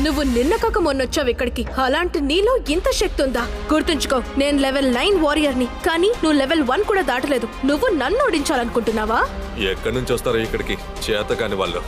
నువ్వు నిన్న కాక మొన్నొచ్చావు ఇక్కడికి. అలాంటి నీలో ఇంత శక్తి ఉందా? గుర్తుంచుకో, నేను లెవెల్ 9 వారియర్ని, కానీ నువ్వు లెవెల్ 1 కూడా దాటలేదు. నువ్వు నన్ను ఓడించాలనుకుంటున్నావా? ఎక్కడి నుంచి వస్తారో ఇక్కడికి చేతకాని వాళ్ళు.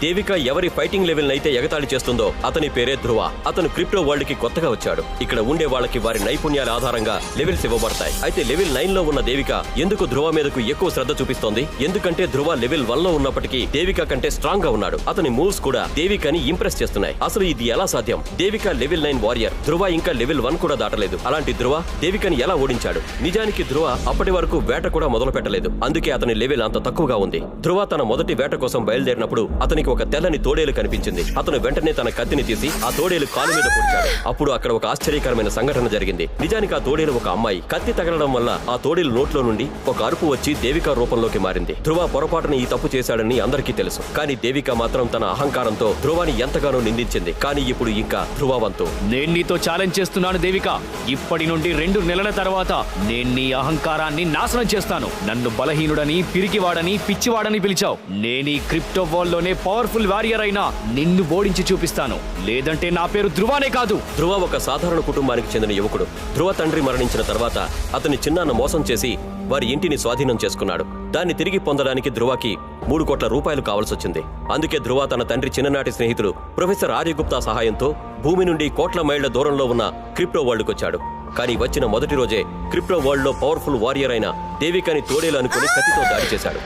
దేవిక ఎవరి ఫైటింగ్ లెవెల్ అయితే ఎగతాళి చేస్తుందో అతని పేరే ధ్రువ. అతను క్రిప్టో వరల్డ్ కి కొత్తగా వచ్చాడు. ఇక్కడ ఉండే వాళ్ళకి వారి నైపుణ్యాల ఆధారంగా లెవెల్స్ ఇవ్వబడతాయి. అయితే లెవెల్ 9 లో ఉన్న దేవిక ఎందుకు ధ్రువ మీదకు ఎక్కువ శ్రద్ధ చూపిస్తోంది? ఎందుకంటే ధ్రువ లెవెల్ 1 లో ఉన్నప్పటికీ దేవిక కంటే స్ట్రాంగ్ గా ఉన్నాడు. అతని మూవ్స్ కూడా దేవికని ఇంప్రెస్ చేస్తున్నాయి. అసలు ఇది ఎలా సాధ్యం? దేవిక లెవెల్ 9 వారియర్, ధ్రువ ఇంకా లెవెల్ 1 కూడా దాటలేదు. అలాంటి ధ్రువ దేవికని ఎలా ఓడించాడు? నిజానికి ధ్రువ అప్పటి వరకు వేట కూడా మొదలు పెట్టలేదు. అందుకే అతని లెవెల్ అంత తక్కువగా ఉంది. ధ్రువ తన మొదటి వేట కోసం బయలుదేరినప్పుడు అతనికి ఒక తెల్లని తోడేలు కనిపించింది. అతను వెంటనే తన కత్తిని తీసి ఆ తోడేలు కాలు మీద పొడిచాడు. అప్పుడు అక్కడ ఒక ఆశ్చర్యకరమైన సంఘటన జరిగింది. నిజానికి ఆ తోడేలు ఒక అమ్మాయి. కత్తి తగలడం వల్ల ఆ తోడేలు నోట్లో నుండి ఒక అరుపు వచ్చి దేవిక రూపంలోకి మారింది. ధ్రువ పొరపాటున ఈ తప్పు చేశాడని అందరికీ తెలుసు. కానీ దేవిక మాత్రం తన అహంకారంతో ధ్రువాని ఎంతగానో నిందించింది. కానీ ఇప్పుడు ఇంకా ధ్రువ వంతు. నేను నీతో ఛాలెంజ్ చేస్తున్నాను దేవిక. ఇప్పటి నుండి 2 నెలల తర్వాత నేను నీ అహంకారాన్ని నాశనం చేస్తాను. నన్ను బలహీనుడని, పిరికివాడని, పిచ్చివాడని పిలిచావు. నేను ఈ క్రిప్టో వరల్డ్ లోనే పవర్ఫుల్ వారియర్ అయినా నిన్ను ఓడించి చూపిస్తాను. లేదంటే నా పేరు ధ్రువానే కాదు. ధ్రువ ఒక సాధారణ కుటుంబానికి చెందిన యువకుడు. ధ్రువ తండ్రి మరణించిన తర్వాత అతని చిన్నాన్న మోసం చేసి వారి ఇంటిని స్వాధీనం చేసుకున్నాడు. దాన్ని తిరిగి పొందడానికి ధ్రువకి 3 కోట్ల రూపాయలు కావాల్సొచ్చింది. అందుకే ధ్రువ తన తండ్రి చిన్ననాటి స్నేహితుడు ప్రొఫెసర్ ఆర్యగుప్తా సహాయంతో భూమి నుండి కోట్ల మైళ్ల దూరంలో ఉన్న క్రిప్టో వరల్డ్కి వచ్చాడు. కానీ వచ్చిన మొదటి రోజే క్రిప్టో వరల్డ్ లో పవర్ఫుల్ వారియర్ అయిన దేవికని తోడేలు అనుకుని కత్తితో దాడి చేశాడు.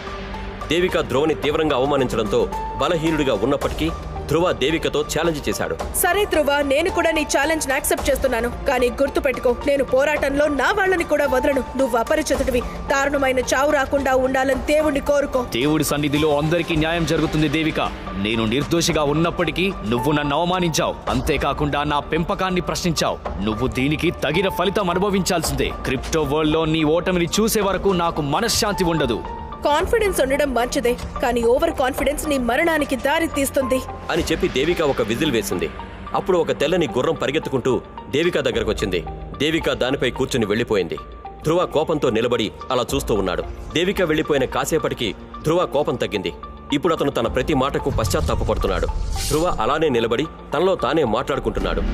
దేవిక ధ్రువని తీవ్రంగా అవమానించడంతో బలహీనుడిగా ఉన్నప్పటికీ ధ్రువ దేవికతో ఛాలెంజ్ చేశాడు. సరే ధ్రువ, నేను కూడా నీ ఛాలెంజ్ యాక్సెప్ట్ చేస్తున్నాను. కానీ గుర్తు పెట్టుకో, నేను పోరాటంలో నా వాళ్ళని కూడా వదలను. నువ్వు అపరిచితుడివి. దారుణమైన చావు రాకుండా ఉండాలని దేవుణ్ణి కోరుకో. దేవుడి సన్నిధిలో అందరికీ న్యాయం జరుగుతుంది దేవిక. నేను నిర్దోషిగా ఉన్నప్పటికీ నువ్వు నన్ను అవమానించావు. అంతేకాకుండా నా పెంపకాన్ని ప్రశ్నించావు. నువ్వు దీనికి తగిన ఫలితం అనుభవించాల్సిందే. క్రిప్టో వరల్డ్ లో నీ ఓటమిని చూసే వరకు నాకు మనశ్శాంతి ఉండదు. కాన్ఫిడెన్స్ ఉండడం మంచిదే, కానీ ఓవర్ కాన్ఫిడెన్స్ నీ మరణానికి దారి తీస్తుంది అని చెప్పి దేవిక ఒక విజిల్ వేసింది. అప్పుడు ఒక తెల్లని గుర్రం పరిగెత్తుకుంటూ దేవిక దగ్గరకు వచ్చింది. దేవిక దానిపై కూర్చుని వెళ్లిపోయింది. ధ్రువ కోపంతో నిలబడి అలా చూస్తూ ఉన్నాడు. దేవిక వెళ్లిపోయిన కాసేపటికి ధ్రువ కోపం తగ్గింది. ఇప్పుడు అతను తన ప్రతి మాటకు పశ్చాత్తాపపడుతున్నాడు. ధ్రువ అలానే నిలబడి తనలో తానే మాట్లాడుకుంటున్నాడు.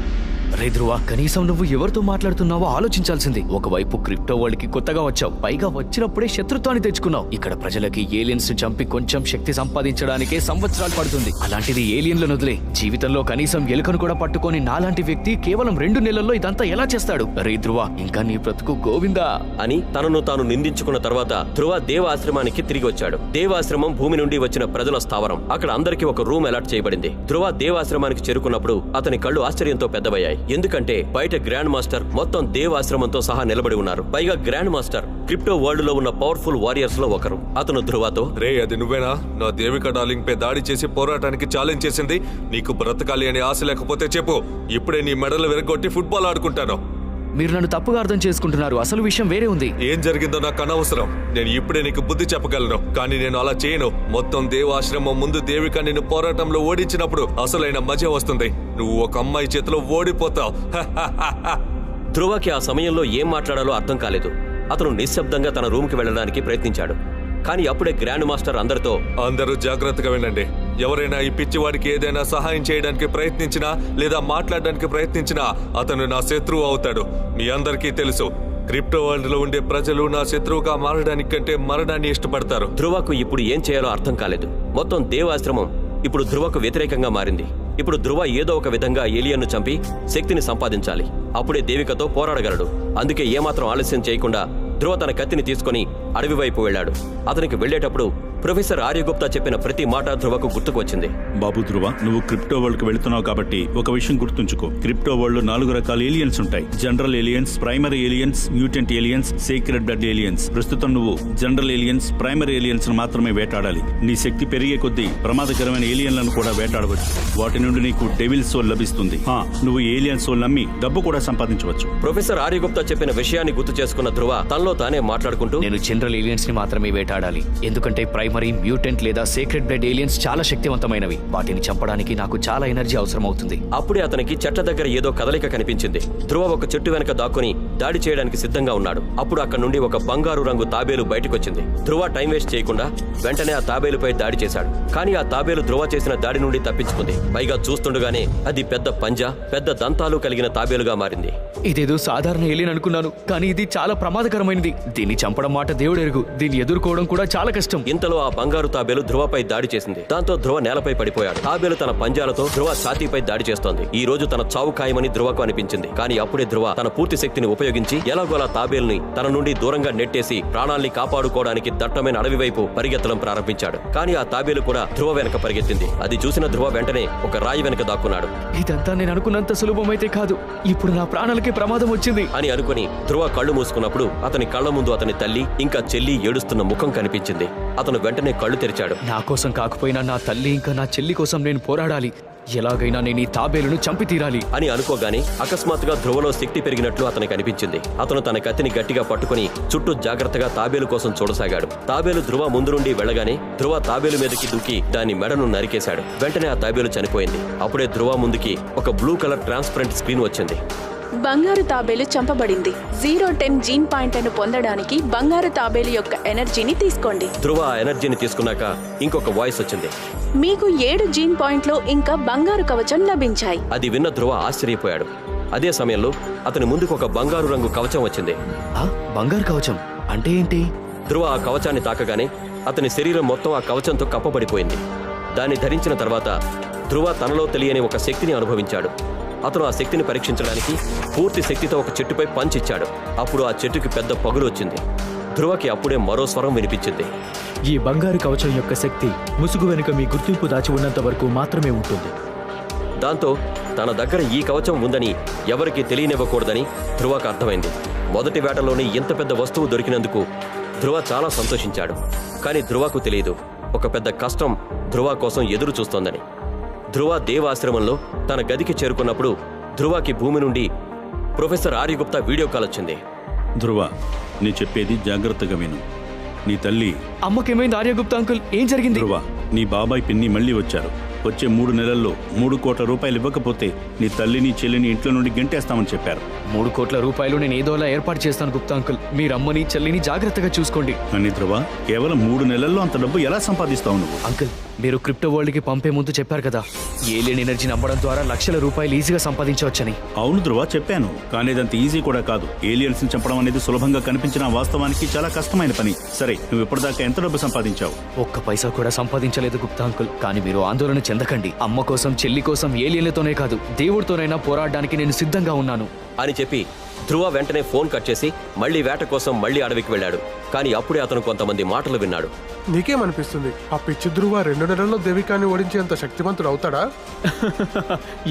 రే ధ్రువ, కనీసం నువ్వు ఎవరితో మాట్లాడుతున్నావో ఆలోచించాల్సింది. ఒకవైపు క్రిప్టో వరల్డ్ కి కొత్తగా వచ్చావు, పైగా వచ్చినప్పుడే శత్రుత్వాన్ని తెచ్చుకున్నావు. ఇక్కడ ప్రజలకి ఏలియన్స్ చంపి కొంచెం శక్తి సంపాదించడానికే సంవత్సరాలు పడుతుంది. అలాంటిది ఏలియన్లను వదిలే, జీవితంలో కనీసం ఎలుకను కూడా పట్టుకొని నాలాంటి వ్యక్తి కేవలం 2 నెలల్లో ఇదంతా ఎలా చేస్తాడు? రే ధ్రువ, ఇంకా నీ బ్రతుకు గోవిందా అని తనను తాను నిందించుకున్న తర్వాత ధ్రువ దేవాశ్రమానికి తిరిగి వచ్చాడు. దేవాశ్రమం భూమి నుండి వచ్చిన ప్రజల స్థావరం. అక్కడ అందరికీ ఒక రూమ్ అలాట్ చేయబడింది. ధ్రువ దేవాశ్రమానికి చేరుకున్నప్పుడు అతని కళ్ళు ఆశ్చర్యంతో పెద్దవయ్యాయి. ఎందుకంటే బయట గ్రాండ్ మాస్టర్ మొత్తం దేవాశ్రమంతో సహా నిలబడి ఉన్నారు. పైగా గ్రాండ్ మాస్టర్ క్రిప్టో వరల్డ్ లో ఉన్న పవర్ఫుల్ వారియర్స్ లో ఒకరు. అతను ధ్రువతో, రే అది నువ్వేనా నా దేవిక డార్లింగ్ పై దాడి చేసి పోరాటానికి ఛాలెంజ్ చేసింది? నీకు బ్రతకాలి అనే ఆశ లేకపోతే చెప్పు, ఇప్పుడే నీ మెడలు విరగొట్టి ఫుట్బాల్ ఆడుకుంటాను. మీరు నన్ను తప్పుగా అర్థం చేసుకుంటున్నారు. అసలు విషయం వేరే ఉంది. ఏం జరిగిందో నాకు అనవసరం. నేను ఇప్పుడే నీకు బుద్ధి చెప్పగలను, కానీ నేను అలా చేయను. మొత్తం దేవాశ్రమం ముందు దేవిక నిన్ను పోరాటంలో ఓడించినప్పుడు అసలైన మజా వస్తుంది. నువ్వు ఒక అమ్మాయి చేతిలో ఓడిపోతావు. ధ్రువకి ఆ సమయంలో ఏం మాట్లాడాలో అర్థం కాలేదు. అతను నిశ్శబ్దంగా తన రూమ్ కి వెళ్లడానికి ప్రయత్నించాడు. కానీ అప్పుడే గ్రాండ్ మాస్టర్ అందరూ జాగ్రత్తగా వినండి. ఎవరైనా ఈ పిచ్చివాడికి ఏదైనా సహాయం చేయడానికి ప్రయత్నించినా లేదా మాట్లాడడానికి ప్రయత్నించినా అతను నా శత్రువు అవుతాడు. మీ అందరికీ తెలుసు, క్రిప్టో వరల్డ్ లో ఉండే ప్రజలు నా శత్రువుగా మారడానికి కంటే మరణాన్ని ఇష్టపడతారు. ధ్రువకు ఇప్పుడు ఏం చేయాలో అర్థం కాలేదు. మొత్తం దేవాశ్రమం ఇప్పుడు ధ్రువకు వ్యతిరేకంగా మారింది. ఇప్పుడు ధ్రువ ఏదో ఒక విధంగా ఏలియన్ను చంపి శక్తిని సంపాదించాలి. అప్పుడే దేవికతో పోరాడగలడు. అందుకే ఏమాత్రం ఆలస్యం చేయకుండా ధ్రువ తన కత్తిని తీసుకుని అడవి వైపు వెళ్లాడు. అతనికి వెళ్లేటప్పుడు ప్రొఫెసర్ ఆర్యగుప్తా చెప్పిన ప్రతి మాట ధ్రువకు గుర్తుకు వచ్చింది. బాబు ధ్రువ, నువ్వు క్రిప్టో వరల్డ్ కి వెళుతున్నావు కాబట్టి ఒక విషయం గుర్తుంచుకో. క్రిప్టో వరల్డ్ లో 4 రకాల ఏలియన్స్ ఉంటాయి. General aliens, primary aliens, mutant aliens, secret blood aliens. ప్రస్తుతం నువ్వు జనరల్ ఏలియన్స్, ప్రైమరీ ఏలియన్స్ మాత్రమే వేటాడాలి. నీ శక్తి పెరిగే కొద్దీ ప్రమాదకరమైన ఏలియన్లను కూడా వేటాడవచ్చు. వాటి నుండి నీకు డెవిల్ సోల్ లభిస్తుంది. నువ్వు ఏలియన్ సోల్ నమ్మి డబ్బు కూడా సంపాదించవచ్చు. ప్రొఫెసర్ ఆర్యగుప్తా చెప్పిన విషయాన్ని గుర్తు చేసుకున్న ధ్రువ తనలో తానే మాట్లాడుకుంటూ, నేను జనరల్ ఏలియన్స్ ని మాత్రమే వేటాడాలి. ఎందుకంటే ప్రైమరీ, మ్యూటెంట్ లేదా సీక్రెట్ బ్లడ్ ఏలియన్స్ చాలా శక్తివంతమైనవి. వాటిని చంపడానికి నాకు చాలా ఎనర్జీ అవసరం అవుతుంది. అప్పుడే అతనికి చెట్ల దగ్గర ఏదో కదలిక కనిపించింది. ధ్రువ ఒక చెట్టు వెనక దాక్కుని దాడి చేయడానికి సిద్ధంగా ఉన్నాడు. అప్పుడు అక్కడ నుండి ఒక బంగారు రంగు తాబేలు బయటకొచ్చింది. ధ్రువ టైం వేస్ట్ చేయకుండా వెంటనే ఆ తాబేలుపై దాడి చేశాడు. కానీ ఆ తాబేలు ధ్రువ చేసిన దాడి నుండి తప్పించుకుంది. పైగా చూస్తుండగానే అది పెద్ద పంజా, పెద్ద దంతాలు కలిగిన తాబేలుగా మారింది. ఇదేదో సాధారణ ఏలియన్ అనుకున్నాను, కానీ ఇది చాలా ప్రమాదకరమైనది. దీన్ని చంపడం మాట దేవుడెరుగు. దీన్ని ఎదుర్కోవడం కూడా చాలా కష్టం. ఇంతలో ఆ బంగారు తాబేలు ధ్రువపై దాడి చేసింది. దాంతో ధ్రువ నేలపై పడిపోయాడు. తాబేలు తన పంజాలతో ధ్రువ ఛాతీపై దాడి చేస్తోంది. ఈ రోజు తన చావు ఖాయమని ధ్రువకు అనిపించింది. కానీ అప్పుడే ధ్రువ తన పూర్తి శక్తిని ఉపయోగించి ఎలాగోలా తాబేలుని తన నుండి దూరంగా నెట్టేసి ప్రాణాల్ని కాపాడుకోవడానికి దట్టమైన అడవి వైపు పరిగెత్తడం ప్రారంభించాడు. కానీ ఆ తాబేలు కూడా ధ్రువ వెనక పరిగెత్తింది. అది చూసిన ధ్రువ వెంటనే ఒక రాయి వెనక దాక్కున్నాడు. ఇదంతా నేను అనుకున్నంత సులభమైతే కాదు. ఇప్పుడు నా ప్రాణాలకి ప్రమాదం వచ్చింది అని అనుకుని ధ్రువ కళ్ళు మూసుకున్నప్పుడు అతని కళ్ళ ముందు అతని తల్లి ఇంకా చెల్లి ఏడుస్తున్న ముఖం కనిపించింది. అతను వెంటనే కళ్ళు తెరిచాడు. నా కోసం కాకపోయినా నా తల్లి ఇంకా నా చెల్లి కోసం నేను పోరాడాలి. ఎలాగైనా నేను ఈ తాబేలును చంపి తీరాలి అని అనుకోగానే అకస్మాత్తుగా ధ్రువలో శక్తి పెరిగినట్లు అతనికి అనిపించింది. అతను తన కత్తిని గట్టిగా పట్టుకుని చుట్టూ జాగ్రత్తగా తాబేలు కోసం చూడసాగాడు. తాబేలు ధ్రువ ముందు నుండి వెళ్ళగానే ధ్రువ తాబేలు మీదకి దూకి దాని మెడను నరికేశాడు. వెంటనే ఆ తాబేలు చనిపోయింది. అప్పుడే ధ్రువ ముందుకి ఒక బ్లూ కలర్ ట్రాన్స్పరెంట్ స్క్రీన్ వచ్చింది. బంగారు తాబేలు చంపబడింది. 010 జీన్ పాయింట్లను పొందడానికి బంగారు తాబేలు యొక్క ఎనర్జీని తీసుకోండి. ధ్రువ ఆ ఎనర్జీని తీసుకున్నాక ఇంకొక వాయిస్ వచ్చింది. మీకు 7 జీన్ పాయింట్లు ఇంకా బంగారు కవచం లభించాయి. అది విన్న ధ్రువ ఆశ్చర్యపోయాడు. అదే సమయంలో అతని ముందుకు ఒక బంగారు రంగు కవచం వచ్చింది. బంగారు కవచం అంటే ఏంటి? ధ్రువ ఆ కవచాన్ని తాకగానే అతని శరీరం మొత్తం ఆ కవచంతో కప్పబడిపోయింది. దాన్ని ధరించిన తర్వాత ధ్రువ తనలో తెలియని ఒక శక్తిని అనుభవించాడు. అతను ఆ శక్తిని పరీక్షించడానికి పూర్తి శక్తితో ఒక చెట్టుపై పంచ్ ఇచ్చాడు. అప్పుడు ఆ చెట్టుకి పెద్ద పగులు వచ్చింది. ధ్రువకి అప్పుడే మరో స్వరం వినిపించింది. ఈ బంగారు కవచం యొక్క శక్తి ముసుగు వెనుక మీ గుర్తింపు దాచి ఉన్నంత వరకు మాత్రమే ఉంటుంది. దాంతో తన దగ్గర ఈ కవచం ఉందని ఎవరికీ తెలియనివ్వకూడదని ధ్రువకు అర్థమైంది. మొదటి వేటలోనే ఇంత పెద్ద వస్తువు దొరికినందుకు ధ్రువ చాలా సంతోషించాడు. కానీ ధ్రువకు తెలియదు ఒక పెద్ద కష్టం ధ్రువ కోసం ఎదురు చూస్తోందని. ధ్రువ దేవాశ్రమంలో తన గదికి చేరుకున్నప్పుడు ధ్రువకి భూమి నుండి ప్రొఫెసర్ ఆర్యగుప్తా వీడియో కాల్ వచ్చింది. ధ్రువ, నీ చెప్పేది జాగ్రత్తగా విను. నీ తల్లి అమ్మకేమైంది ఆర్యగుప్తా అంకుల్? ఏం జరిగింది? ధ్రువ, నీ బాబాయ్ పిన్ని మళ్ళీ వచ్చారు. వచ్చే 3 నెలల్లో 3 కోట్ల రూపాయలు ఇవ్వకపోతే నీ తల్లిని చెల్లిని ఇంట్లో నుండి గెంటేస్తామని చెప్పారు. 3 కోట్ల రూపాయలు నేను ఏదోలా ఏర్పాటు చేస్తాను గుప్తా అంకుల్. మీరు అమ్మని చెల్లిని జాగ్రత్తగా చూసుకోండి. కానీ ధ్రువ, కేవలం 3 నెలల్లో అంత డబ్బు ఎలా సంపాదిస్తావు నువ్వు? అంకుల్, మీరు క్రిప్టో వరల్డ్ కి పంపే ముందు చెప్పారు కదా, ఏలియన్ ఎనర్జీని అమ్మడం ద్వారా లక్షల రూపాయలు ఈజీగా సంపాదించవచ్చని. అవును ధ్రువ, చెప్పాను. కానీ అదంత ఈజీ కూడా కాదు. ఏలియన్స్ ని చంపడం అనేది సులభంగా కనిపించిన వాస్తవానికి చాలా కష్టమైన పని. సరే, నువ్వు ఇప్పటిదాకా ఎంత డబ్బు సంపాదించావు? ఒక్క పైసా కూడా సంపాదించలేదు గుప్తా అంకుల్. కానీ మీరు ఆందోళన చెందకండి. అమ్మ కోసం, చెల్లి కోసం, ఏలియన్లతోనే కాదు దేవుడితోనైనా పోరాడడానికి నేను సిద్ధంగా ఉన్నాను అని చెప్పి ధ్రువ వెంటనే ఫోన్ కట్ చేసి మళ్లీ వేట కోసం మళ్లీ అడవికి వెళ్ళాడు. కానీ అప్పుడే అతను కొంతమంది మాటలు విన్నాడు. నీకేమనిపిస్తుంది? ఆ పిచ్చి ధ్రువ 2 నెలల్లో దేవికాని ఓడించేంత శక్తివంతుడు అవుతాడా?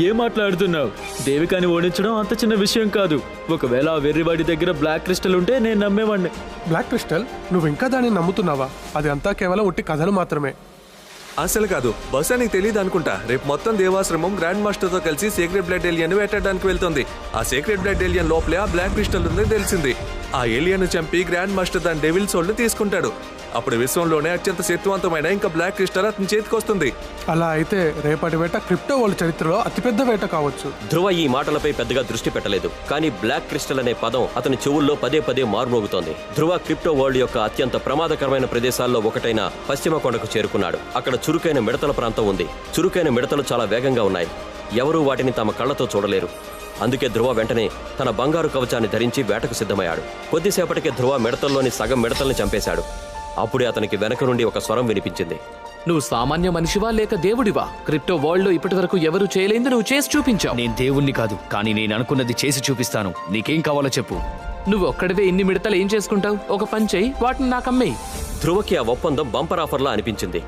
ఏం మాట్లాడుతున్నావు? దేవికాని ఓడించడం అంత చిన్న విషయం కాదు. ఒకవేళ ఆ వెర్రివాడి దగ్గర బ్లాక్ క్రిస్టల్ ఉంటే నేను నమ్మేవాడిని. Black crystal? నువ్వు ఇంకా దాన్ని నమ్ముతున్నావా? అది అంతా కేవలం ఉట్టి కథలు మాత్రమే. అసలు కాదు, బహుశా నీకు తెలియదు అనుకుంటా. రేపు మొత్తం దేవాశ్రమం గ్రాండ్ మాస్టర్ తో కలిసి సీక్రెట్ బ్లడ్ ఏలియన్ వేటాడడానికి వెళ్తుంది. ఆ సీక్రెట్ బ్లడ్ ఏలియన్ లోపలే ఆ బ్లాక్ క్రిస్టల్ ఉందని తెలిసింది. ఆ ఏలియన్ చంపి గ్రాండ్ మాస్టర్ దాని డెవిల్ సోల్ ని తీసుకుంటాడు. అప్పుడు విశ్వంలోనే అత్యంత శక్తివంతమైన ఇంకా బ్లాక్ క్రిస్టల్ అతని చేతికి వస్తుంది. అలా అయితే రేపటి వేట క్రిప్టో వరల్డ్ చరిత్రలో అతిపెద్ద వేట కావచ్చు. ధ్రువ ఈ మాటలపై పెద్దగా దృష్టి పెట్టలేదు. కానీ బ్లాక్ క్రిస్టల్ అనే పదం అతని చెవుల్లో పదే పదే మారుమోగుతోంది. ధ్రువ క్రిప్టో వరల్డ్ యొక్క అత్యంత ప్రమాదకరమైన ప్రదేశాల్లో ఒకటైన పశ్చిమ కొండకు చేరుకున్నాడు. అక్కడ చురుకైన మిడతల ప్రాంతం ఉంది. చురుకైన మిడతలు చాలా వేగంగా ఉన్నాయి. ఎవరూ వాటిని తమ కళ్లతో చూడలేరు. అందుకే ధ్రువ వెంటనే తన బంగారు కవచాన్ని ధరించి వేటకు సిద్ధమయ్యాడు. కొద్దిసేపటికే ధ్రువ మిడతల్లోని సగం మిడతల్ని చంపేశాడు. అప్పుడే అతనికి వెనక నుండి ఒక స్వరం వినిపించింది. నువ్వు సామాన్య మనిషివా లేక దేవుడివా? క్రిప్టో వరల్డ్ లో ఇప్పటి వరకు ఎవరు చేయలేంది నువ్వు చేసి చూపించావు. నేను దేవుణ్ణి కాదు, కానీ నేను అనుకున్నది చేసి చూపిస్తాను. నీకేం కావాలో చెప్పు. నువ్వు ఒక్కడివే ఇన్ని మిడతలు ఏం చేసుకుంటావు? ఒక పని చేయి, వాటిని నాకు అమ్మేయి. ధ్రువకి ఆ ఒప్పందం బంపర్ ఆఫర్లా అనిపించింది.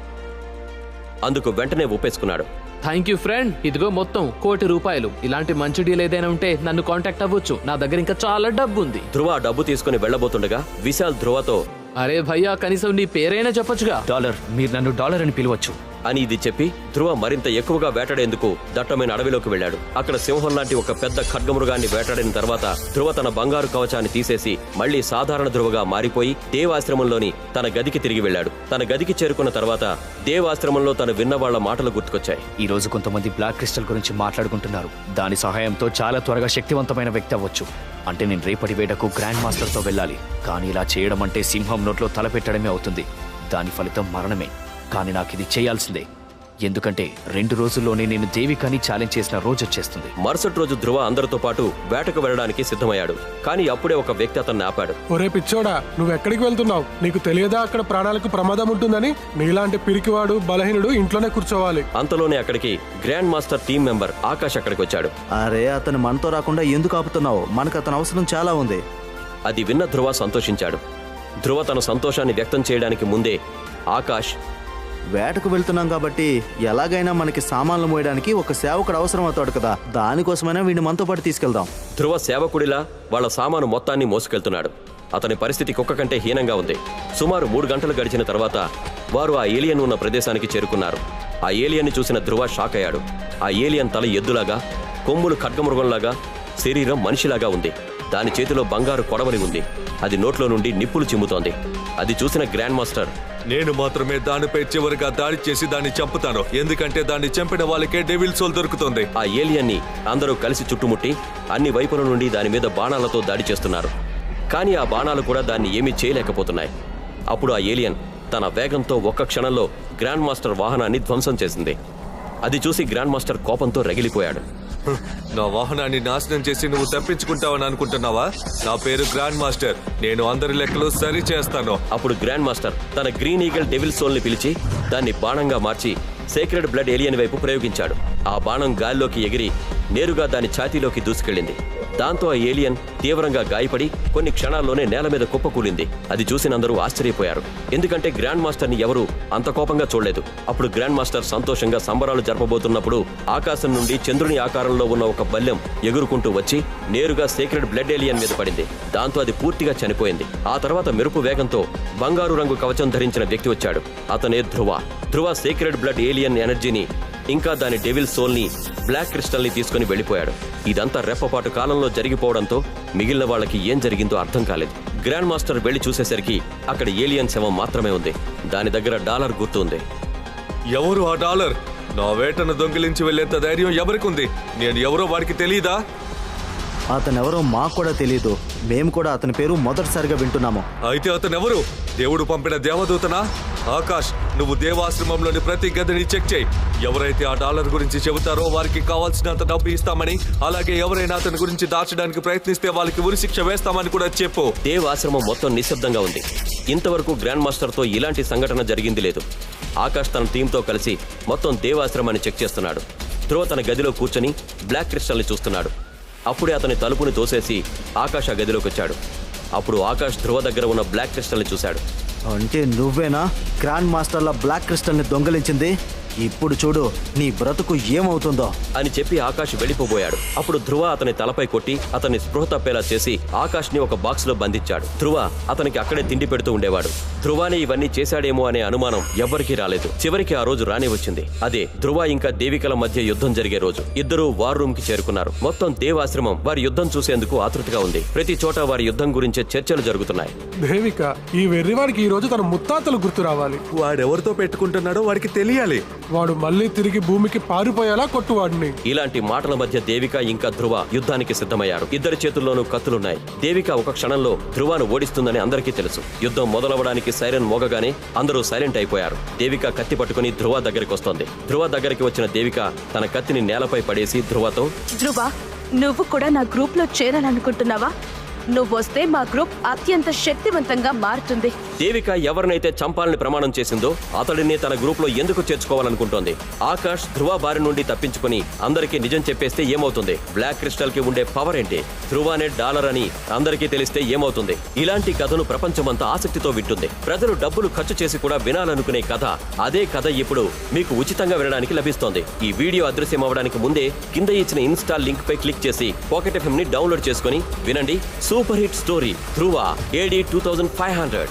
అందుకు వెంటనే ఒప్పేసుకున్నాడు. Thank you friend. ఇదిగో మొత్తం 1 కోటి రూపాయలు. ఇలాంటి మంచి డీల్ ఏదైనా ఉంటే నన్ను కాంటాక్ట్ అవ్వచ్చు. నా దగ్గర ఇంకా చాలా డబ్బు ఉంది. ధ్రువ డబ్బు తీసుకుని వెళ్లబోతుండగా విశాల్ ధ్రువతో, అరే భయ్యా, కనీసం నీ పేరైనా చెప్పొచ్చుగా. డాలర్, మీరు నన్ను డాలర్ అని పిలవచ్చు. అని ఇది చెప్పి ధ్రువ మరింత ఎక్కువగా వేటాడేందుకు దట్టమైన అడవిలోకి వెళ్ళాడు. అక్కడ సింహం లాంటి ఒక పెద్ద ఖడ్గమృగాన్ని వేటాడిన తర్వాత ధ్రువ తన బంగారు కవచాన్ని తీసేసి మళ్లీ సాధారణ ధ్రువగా మారిపోయి దేవాశ్రమంలోని తన గదికి తిరిగి వెళ్ళాడు. తన గదికి చేరుకున్న తర్వాత దేవాశ్రమంలో తను విన్న వాళ్ల మాటలు గుర్తుకొచ్చాయి. ఈ రోజు కొంతమంది బ్లాక్ క్రిస్టల్ గురించి మాట్లాడుకుంటున్నారు. దాని సహాయంతో చాలా త్వరగా శక్తివంతమైన వ్యక్తి అవ్వచ్చు. అంటే నేను రేపటి వేటకు గ్రాండ్ మాస్టర్తో వెళ్ళాలి. కానీ ఇలా చేయడం అంటే సింహం నోట్లో తలపెట్టడమే అవుతుంది. దాని ఫలితం మరణమే. కానీ నాకు ఇది చేయాల్సిందే. ఎందుకంటే 2 రోజుల్లోనే నేను దేవికాని ఛాలెంజ్ చేసిన రోజు వచ్చేస్తుంది. మరుసటి రోజు ధ్రువ అందరితో పాటు వేటకు వెళ్ళడానికి సిద్ధమయ్యాడు. కానీ అప్పుడే ఒక వ్యక్తి అతన్ని ఆపాడు. ఒరే పిచ్చోడా, నువ్వెక్కడికి వెళ్తున్నావు? నీకు తెలియదా అక్కడ ప్రాణాలకు ప్రమాదం ఉంటుందని? నీలాంటి పిరికివాడు బలహీనుడు ఇంట్లోనే కూర్చోవాలి. అంతలోనే అక్కడికి grand master team member Akash అక్కడికి వచ్చాడు. అరే, అతను మనతో రాకుండా ఎందుకు ఆపుతున్నావు? మనకు అతను అవసరం చాలా ఉంది. అది విన్న ధ్రువ సంతోషించాడు. ధ్రువ తన సంతోషాన్ని వ్యక్తం చేయడానికి ముందే ఆకాష్, వేటకు వెళ్తున్నాం కాబట్టి ఎలాగైనా మనకి సామాన్లు మోయడానికి ఒక సేవకుడు అవసరం అవుతాడు కదా, దానికోసమైనా వీడిని మనతో పాటు తీసుకెళ్దాం. ధ్రువ సేవకుడిలా వాళ్ళ సామాను మొత్తాన్ని మోసుకెళ్తున్నాడు. అతని పరిస్థితి కుక్క కంటే హీనంగా ఉంది. సుమారు 3 గంటలు గడిచిన తర్వాత వారు ఆ ఏలియన్ ఉన్న ప్రదేశానికి చేరుకున్నారు. ఆ ఏలియన్ని చూసిన ధ్రువ షాక్ అయ్యాడు. ఆ ఏలియన్ తల ఎద్దులాగా, కొమ్ములు ఖడ్గమృగంలాగా, శరీరం మనిషిలాగా ఉంది. దాని చేతిలో బంగారు కొడవలి ఉంది. అది నోట్లో నుండి నిప్పులు చిమ్ముతోంది. అది చూసిన గ్రాండ్ మాస్టర్, నేను మాత్రమే దానిపై చివరిగా దాడి చేసి దాన్ని చంపుతాను. ఎందుకంటే దాన్ని చంపిన వాళ్ళకే డెవిల్ సోల్ దొరుకుతుంది. ఆ ఏలియన్ని అందరూ కలిసి చుట్టుముట్టి అన్ని వైపుల నుండి దాని మీద బాణాలతో దాడి చేస్తున్నారు. కానీ ఆ బాణాలు కూడా దాన్ని ఏమీ చేయలేకపోతున్నాయి. అప్పుడు ఆ ఏలియన్ తన వేగంతో ఒక్క క్షణంలో గ్రాండ్ మాస్టర్ వాహనాన్ని ధ్వంసం చేసింది. అది చూసి గ్రాండ్ మాస్టర్ కోపంతో రగిలిపోయాడు. నా వాహనాన్ని నాశనం చేసి నువ్వు తప్పించుకుంటావని అనుకుంటున్నావా? నా పేరు గ్రాండ్ మాస్టర్. నేను అందరి లెక్కలు సరి చేస్తాను. అప్పుడు గ్రాండ్ మాస్టర్ తన గ్రీన్ ఈగల్ డెవిల్ సోల్ ని పిలిచి దాన్ని బాణంగా మార్చి సేక్రెడ్ బ్లడ్ ఏలియన్ వైపు ప్రయోగించాడు. ఆ బాణం గాల్లోకి ఎగిరి నేరుగా దాని ఛాతీలోకి దూసుకెళ్లింది. దాంతో ఆ ఏలియన్ తీవ్రంగా గాయపడి కొన్ని క్షణాల్లోనే నేల మీద కుప్పకూలింది. అది చూసిన అందరూ ఆశ్చర్యపోయారు. ఎందుకంటే గ్రాండ్ మాస్టర్ ని ఎవరూ అంత కోపంగా చూడలేదు. అప్పుడు గ్రాండ్ మాస్టర్ సంతోషంగా సంబరాలు జరపబోతున్నప్పుడు ఆకాశం నుండి చంద్రుని ఆకారంలో ఉన్న ఒక బల్లెం ఎగురుకుంటూ వచ్చి నేరుగా సేక్రెడ్ బ్లడ్ ఏలియన్ మీద పడింది. దాంతో అది పూర్తిగా చనిపోయింది. ఆ తర్వాత మెరుపు వేగంతో బంగారు రంగు కవచం ధరించిన వ్యక్తి వచ్చాడు. అతనే ధ్రువ. ధ్రువ సేక్రెడ్ బ్లడ్ ఏలియన్ ఎనర్జీని ఇంకా దాని డెవిల్ సోల్ ని బ్లాక్ క్రిస్టల్ ని తీసుకుని వెళ్లిపోయాడు. ఇదంతా రెప్పపాటు కాలంలో జరిగిపోవడంతో మిగిలిన వాళ్ళకి ఏం జరిగిందో అర్థం కాలేదు. గ్రాండ్ మాస్టర్ వెళ్లి చూసేసరికి అక్కడ ఏలియన్ శవం మాత్రమే ఉంది. దాని దగ్గర డాలర్ గుర్తు ఉంది. ఎవరు ఆ డాలర్? నా వేటను దొంగిలించి వెళ్లేంత ధైర్యం ఎవరికుంది? నేను ఎవరో వాడికి తెలీదా? అతనెవరో మాకు కూడా తెలీదు. మేము కూడా అతని పేరు మొదటిసారిగా వింటున్నాము. అయితే అతనెవరు? దేవుడు పంపిన దేవదూతనా? ఆకాష్, నువ్వు దేవాశ్రమంలోని ప్రతి గదిని చెక్ చేయి. ఎవరైతే ఆ డాలర్ గురించి చెబుతారో వారికి కావాల్సినంత డబ్బు ఇస్తామని, అలాగే ఎవరైనా అతని గురించి దాచడానికి ప్రయత్నిస్తే వాళ్ళకి ఉరిశిక్ష వేస్తామని కూడా చెప్పు. దేవాశ్రమం మొత్తం నిశ్శబ్దంగా ఉంది. ఇంతవరకు గ్రాండ్ మాస్టర్ తో ఇలాంటి సంఘటన జరిగింది లేదు. ఆకాష్ తన టీంతో కలిసి మొత్తం దేవాశ్రమాన్ని చెక్ చేస్తున్నాడు. ధ్రువ తన గదిలో కూర్చొని బ్లాక్ క్రిస్టల్ ని చూస్తున్నాడు. అప్పుడే అతని తలుపుని తోసేసి ఆకాష్ ఆ గదిలోకి వచ్చాడు. అప్పుడు ఆకాష్ ధ్రువ దగ్గర ఉన్న బ్లాక్ క్రిస్టల్ ని చూశాడు. అంటే నువ్వేనా గ్రాండ్ మాస్టర్ల బ్లాక్ క్రిస్టల్ ని దొంగలించింది? ఇప్పుడు చూడు నీ బ్రతుకు ఏమవుతుందో అని చెప్పి ఆకాష్ వెళ్ళిపోబోయాడు. అప్పుడు ధ్రువ అతని తలపై కొట్టి అతన్ని స్పృహ తప్పేలా చేసి ఆకాష్ ని ఒక బాక్స్ లో బంధించాడు. ధ్రువ అతనికి అక్కడే తిండి పెడుతూ ఉండేవాడు. ధ్రువానే ఇవన్నీ చేశాడేమో అనే అనుమానం ఎవ్వరికీ రాలేదు. చివరికి ఆ రోజు రానే వచ్చింది. అదే ధ్రువ ఇంకా దేవికల మధ్య యుద్ధం జరిగే రోజు. ఇద్దరూ వార్ రూమ్ కి చేరుకున్నారు. మొత్తం దేవాశ్రమం వారి యుద్ధం చూసేందుకు ఆతృతగా ఉంది. ప్రతి చోట వారి యుద్ధం గురించే చర్చలు జరుగుతున్నాయి. దేవిక, ఈ వెర్రివాడికి ఈ రోజు తన ముత్తాతలు గుర్తు రావాలి. వాడెవరితో పెట్టుకుంటున్నాడో వాడికి తెలియాలి. వాడు మళ్ళీ తిరిగి భూమికి పారిపోయేలా కొట్టువాడిని. ఇలాంటి మాటల మధ్య దేవిక ఇంకా ధ్రువ యుద్ధానికి సిద్ధమయ్యారు. ఇద్దరి చేతుల్లోనూ కత్తులున్నాయి. దేవిక ఒక క్షణంలో ధ్రువను ఓడిస్తుందని అందరికీ తెలుసు. యుద్ధం మొదలవడానికి సైరన్ మోగగానే అందరూ సైలెంట్ అయిపోయారు. దేవిక కత్తి పట్టుకుని ధ్రువ దగ్గరికి వస్తోంది. ధ్రువ దగ్గరికి వచ్చిన దేవిక తన కత్తిని నేలపై పడేసి ధ్రువతో, ధ్రువ, నువ్వు కూడా నా గ్రూప్ లో చేరాలనుకుంటున్నావా? నువ్వొస్తే మా గ్రూప్ అత్యంత శక్తివంతంగా మారుతుంది. దేవిక ఎవరినైతే చంపాలని ప్రమాణం చేసిందో అతడిని తన గ్రూప్ లో ఎందుకు చేర్చుకోవాలనుకుంటోంది? ఆకాష్ ధ్రువ బారి నుండి తప్పించుకుని అందరికీ నిజం చెప్పేస్తే ఏమవుతుంది? బ్లాక్ క్రిస్టల్ కి ఉండే పవర్ ఏంటి? ధ్రువనే డాలర్ అని అందరికీ తెలిస్తే ఏమవుతుంది? ఇలాంటి కథను ప్రపంచమంతా ఆసక్తితో వింటుంది. ప్రజలు డబ్బులు ఖర్చు చేసి కూడా వినాలనుకునే కథ. అదే కథ ఇప్పుడు మీకు ఉచితంగా వినడానికి లభిస్తోంది. ఈ వీడియో అదృశ్యం అవ్వడానికి ముందే కింద ఇచ్చిన ఇన్స్టాల్ లింక్ పై క్లిక్ చేసి పాకెట్ FM ని డౌన్లోడ్ చేసుకుని వినండి. సూపర్ హిట్ స్టోరీ ధ్రువ AD 2500.